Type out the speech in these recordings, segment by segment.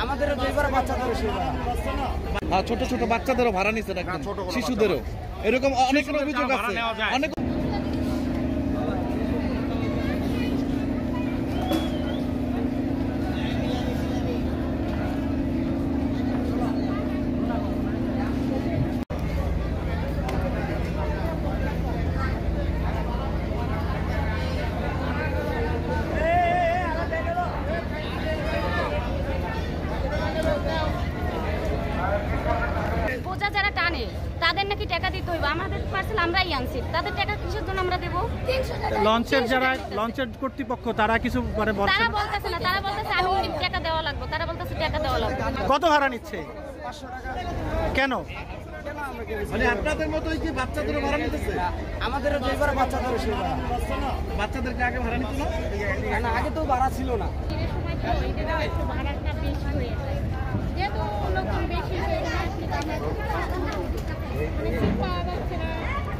আমাদেরও দুইবার বাচ্চাদেরও ছোট ছোট বাচ্চাদেরও ভাড়া নিচ্ছেন, শিশুদেরও এরকম অনেক অভিযোগ আছে। অনেক বোঝা যারা টানে তাদের নাকি টাকা দিতে হইবে, আমাদের পার্সেল আমরাই আনছি, তাদের টাকা কিসের জন্য আমরা দেব? লঞ্চের যারা লঞ্চের কর্তৃপক্ষ তারা কিছু মানে বলছে, তারা বলতেছে না, তারা বলতেছে আমি টাকা দেওয়া লাগবে, তারা বলতেছে টাকা দেওয়া লাগবে। কত ভাড়া নিচ্ছে? কেন? মানে আপনাদের মতোই কি বাচ্চাদেরও ভাড়া নিতেছে? আমাদেরও দুইবার বাচ্চাদেরও বাচ্চাদেরকে আগে ভাড়া নিত না? আগে তো ভাড়া ছিল না। একটু ভাড়াটা বেশি হয়ে যায়, যেহেতু লোকজন বেশি হয়ে যায় পাওয়া যাচ্ছে না,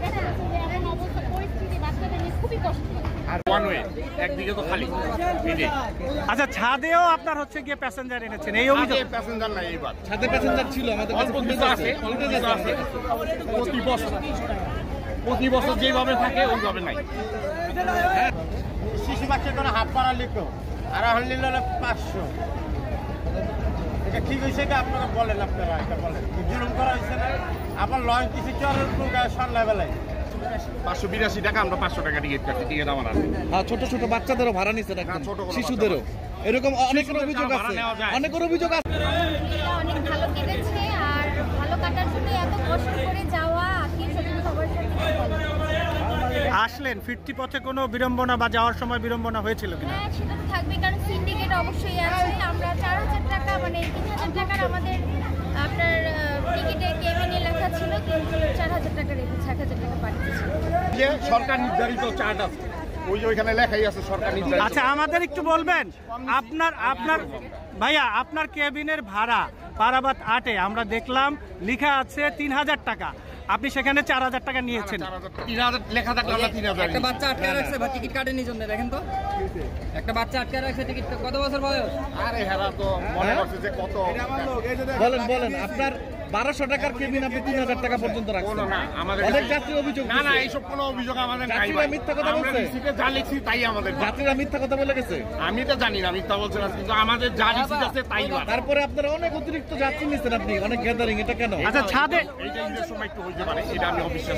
দেখা যাচ্ছে যে এমন অবস্থা পরিস্থিতি বাচ্চাদের নিয়ে খুবই কষ্ট। আর ওয়ান ওয়ে একদিকে তো খালি। আচ্ছা, ছাদেও আপনার হচ্ছে গিয়ে প্যাসেঞ্জার এনেছেন, এই অভিযোগ? প্যাসেঞ্জার নাই, এইবার সাথে প্যাসেঞ্জার ছিল আমাদের কাছে, প্রতি বছর যেভাবে থাকে ওইভাবে নাই। শিশু বাচ্চার কোনো হাফ ভাড়া লিখো আর এখন নিল 500। এটা ঠিক হয়েছে কি আপনারা বলেন, আপনারা এটা বলেন জুলুম করা হয়েছে না? আবার লঞ্চ কিছু চলের সন্ধ্যাবেলায় 582 টাকা, আমরা 500 টাকা টিকিট কাটছি, টিকিট আমার আছে। ছোট ছোট বাচ্চাদেরও ভাড়া নিচ্ছেন, শিশুদেরও এরকম অনেক অভিযোগ আছে। অনেক অভিযোগ আছে। অনেক ভালো কেটেছে, আর ভালো কাটার জন্য এত কষ্ট করে যাওয়া কি সবার সাথে আসলেন ফিরতি পথে কোনো বিড়ম্বনা বা যাওয়ার সময় বিড়ম্বনা হয়েছিল কিনা? হ্যাঁ, সেটা তো থাকবে, কারণ সিন্ডিকেট অবশ্যই আছে। আমরা 4000 টাকা মানে 3000 টাকার আমাদের আপনার টিকিটে কেবিনে লেখা ছিল, কিন্তু 4000 টাকা রেখেছে, 1000 টাকা পাঠিয়েছে। যে সরকার নির্ধারিত চার্জ আছে, ওইখানে লেখাই আছে সরকার নির্ধারিত। আচ্ছা, আমাদের একটু বলবেন আপনার ভাইয়া আপনার কেবিনের ভাড়া পারাবাত 8-এ আমরা দেখলাম লেখা আছে 3000 টাকা, আপনি সেখানে 4000 টাকা নিয়েছেন। 3000 লেখা থাকলে আমরা 3000। একটা বাচ্চা আটকে রাখছে বা টিকিট কাটেনি জন্য, দেখেন তো একটা বাচ্চা আটকে রাখছে, টিকিট কত বছর বয়স? আরে হেরা তো মনে করছে যে কত। বলেন আপনার 1200 টাকার কেবিন আপনি 3000 টাকা পর্যন্ত রাখছেন। না, আমাদের অনেক যাত্রী অভিযোগ না, এইসব কোনো অভিযোগ আমাদের নাই। যাত্রীরা মিথ্যা কথা বলছে, রিসিটে যা লিখছি তাই আমাদের। যাত্রীরা মিথ্যা কথা বলে গেছে। আমি তো জানি না মিথ্যা বলছে না, কিন্তু আমাদের যা রিসিট আছে তাই। তারপরে আপনারা অনেক অতিরিক্ত যাত্রী নিচ্ছেন, আপনি অনেক গ্যাদারিং, এটা কেন? আচ্ছা, ছাদে এইটা ঈদের সময় একটু হইতে পারে, এটা আমি অবিশ্বাস।